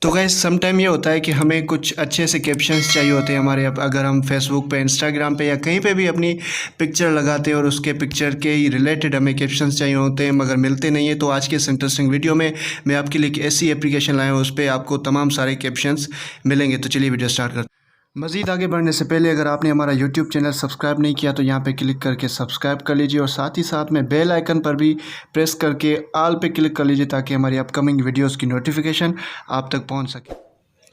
तो guys some time ये होता है कि हमें कुछ अच्छे से कैप्शंस चाहिए होते हैं हमारे अगर हम फेसबुक पे, इंस्टाग्राम पे या कहीं पे भी अपनी पिक्चर लगाते हैं और उसके पिक्चर के ही रिलेटेड हमें कैप्शंस चाहिए होते हैं मगर मिलते नहीं है। तो आज के इस इंटरेस्टिंग वीडियो में मैं आपके लिए एक ऐसी एप्लीकेशन लाया हूँ, उस पर आपको तमाम सारे कैप्शंस मिलेंगे। तो चलिए वीडियो स्टार्ट करते हैं। मज़ीद आगे बढ़ने से पहले अगर आपने हमारा यूट्यूब चैनल सब्सक्राइब नहीं किया तो यहाँ पे क्लिक करके सब्सक्राइब कर लीजिए और साथ ही साथ में बेल आइकन पर भी प्रेस करके ऑल पे क्लिक कर लीजिए ताकि हमारी अपकमिंग वीडियोस की नोटिफिकेशन आप तक पहुँच सके।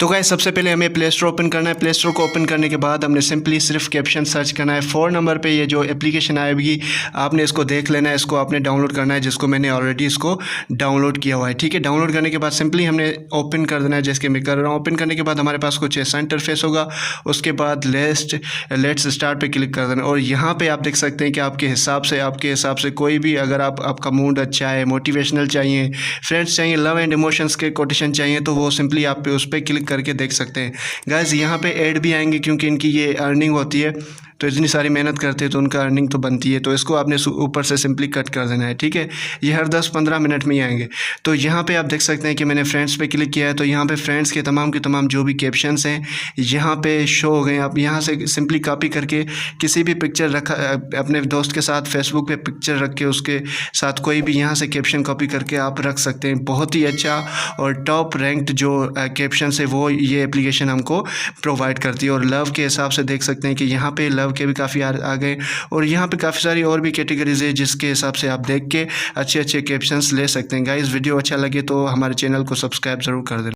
तो गाइस सबसे पहले हमें प्ले स्टोर ओपन करना है। प्ले स्टोर को ओपन करने के बाद हमने सिंपली सिर्फ कैप्शन सर्च करना है। 4 नंबर पे ये जो एप्लीकेशन आएगी आपने इसको देख लेना है, इसको आपने डाउनलोड करना है, जिसको मैंने ऑलरेडी इसको डाउनलोड किया हुआ है। ठीक है, डाउनलोड करने के बाद सिंपली हमने ओपन कर देना है, जैसे मैं कर रहा हूँ। ओपन करने के बाद हमारे पास कुछ ऐसा इंटरफेस होगा। उसके बाद लेट्स स्टार्ट पे क्लिक कर देना और यहाँ पर आप देख सकते हैं कि आपके हिसाब से कोई भी, अगर आपका मूड अच्छा है, मोटिवेशनल चाहिए, फ्रेंड्स चाहिए, लव एंड इमोशंस के कोटेशन चाहिए, तो वो सिंपली आप उस पर क्लिक करके देख सकते हैं। गाइस यहाँ पे ऐड भी आएंगे क्योंकि इनकी ये अर्निंग होती है, तो इतनी सारी मेहनत करते हैं तो उनका अर्निंग तो बनती है। तो इसको आपने ऊपर से सिंपली कट कर देना है। ठीक है, ये हर 10-15 मिनट में ही आएंगे। तो यहाँ पे आप देख सकते हैं कि मैंने फ्रेंड्स पे क्लिक किया है, तो यहाँ पे फ्रेंड्स के तमाम जो भी कैप्शंस हैं यहाँ पे शो हो गए। आप यहाँ से सिंपली कॉपी करके किसी भी पिक्चर रखा अपने दोस्त के साथ फेसबुक पे पिक्चर रख के उसके साथ कोई भी यहाँ से कैप्शन कॉपी करके आप रख सकते हैं। बहुत ही अच्छा और टॉप रैंक्ड जो कैप्शन है वो ये एप्लीकेशन हमको प्रोवाइड करती है। और लव के हिसाब से देख सकते हैं कि यहाँ पे लव के भी काफ़ी आ गए और यहाँ पे काफ़ी सारी और भी कैटेगरीज है जिसके हिसाब से आप देख के अच्छे कैप्शंस ले सकते हैं। गाइस वीडियो अच्छा लगे तो हमारे चैनल को सब्सक्राइब ज़रूर कर दें।